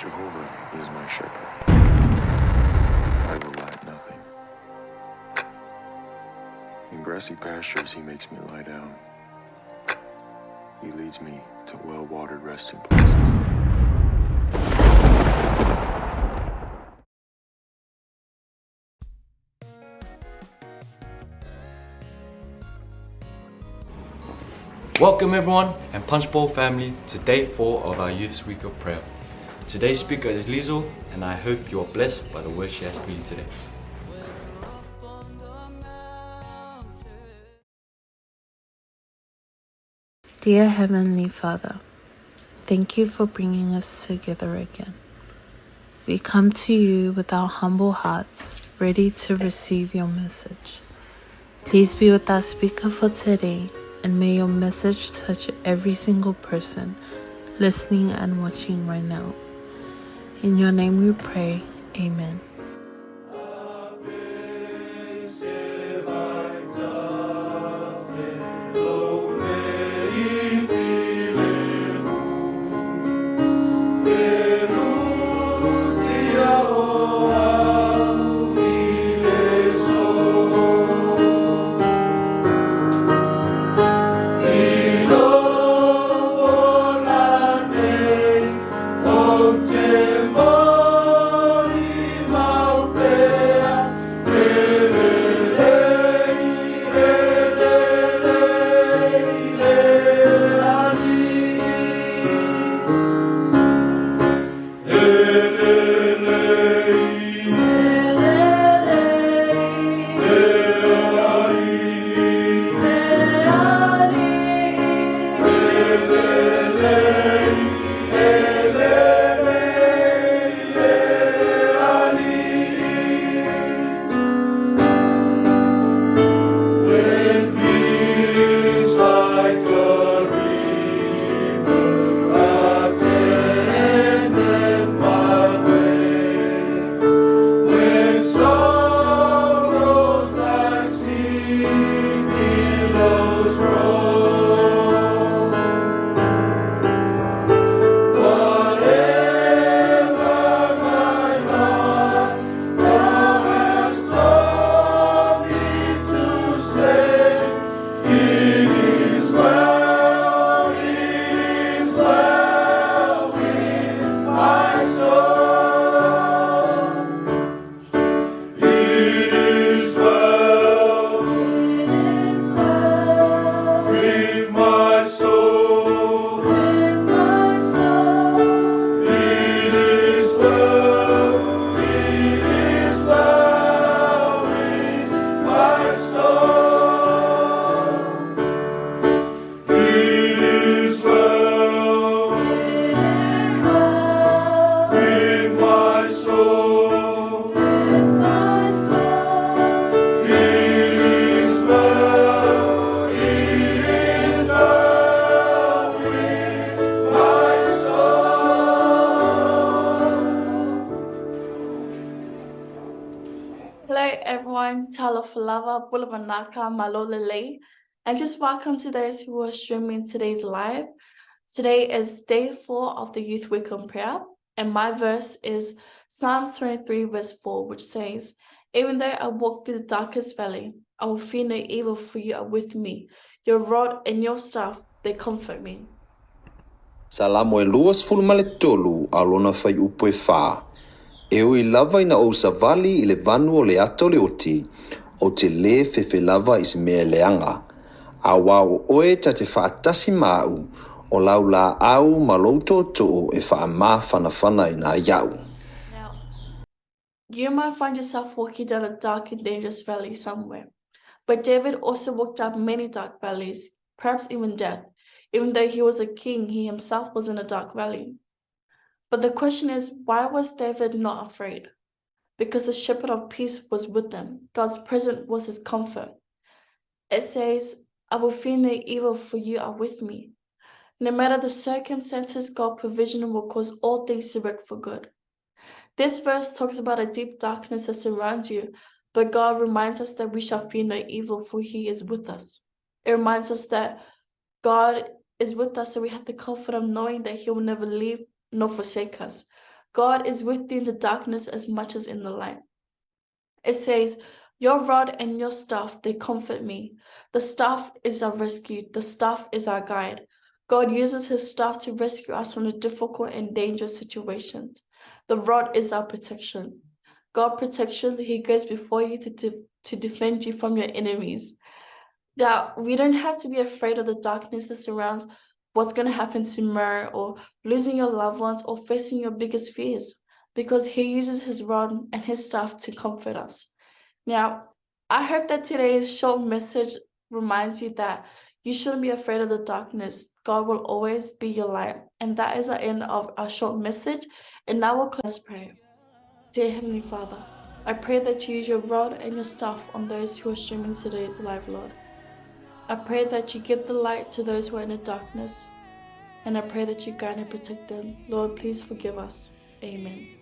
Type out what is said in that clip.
Jehovah is my shepherd. I will lack nothing. In grassy pastures he makes me lie down. He leads me to well-watered resting places. Welcome everyone and Punchbowl family to day 4 of our Youth Week of Prayer. Today's speaker is Liezel, and I hope you are blessed by the word she has for you today. Dear Heavenly Father, thank you for bringing us together again. We come to you with our humble hearts, ready to receive your message. Please be with our speaker for today, and may your message touch every single person listening and watching right now. In your name we pray, amen. Talafalava, Bulavanaka, Malolele, and just welcome to those who are streaming today's live. Today is day 4 of the Youth Week of Prayer, and my verse is Psalms 23 verse 4, which says, "Even though I walk through the darkest valley, I will fear no evil, for you are with me. Your rod and your staff, they comfort me." Salamo e luas fulmale tolu alona fai upo e wha. E ui lava ina o savali i le vanu o le ato le oti, o te le fefe lava i se mea leanga. A wao oe ta te whaatasi mau, o lau la au malouto to e wha ma whanawhana i nā iau. Now, you might find yourself walking down a dark and dangerous valley somewhere. But David also walked up many dark valleys, perhaps even death. Even though he was a king, he himself was in a dark valley. But the question is, why was David not afraid? Because the shepherd of peace was with them. God's presence was his comfort. It says, "I will fear no evil, for you are with me." No matter the circumstances, God's provision will cause all things to work for good. This verse talks about a deep darkness that surrounds you, but God reminds us that we shall fear no evil, for he is with us. It reminds us that God is with us, so we have the comfort of knowing that he will never leave nor forsake us. God is with you in the darkness as much as in the light. It says, your rod and your staff, they comfort me. The staff is our rescue. The staff is our guide. God uses his staff to rescue us from the difficult and dangerous situations. The rod is our protection. God protects you. He goes before you to defend you from your enemies. Now, we don't have to be afraid of the darkness that surrounds what's going to happen tomorrow, or losing your loved ones, or facing your biggest fears, because he uses his rod and his staff to comfort us. Now, I hope that today's short message reminds you that you shouldn't be afraid of the darkness. God will always be your light. And that is the end of our short message. And now we'll close prayer. Dear Heavenly Father, I pray that you use your rod and your staff on those who are streaming today's live, Lord. I pray that you give the light to those who are in the darkness. And I pray that you guide and protect them. Lord, please forgive us. Amen.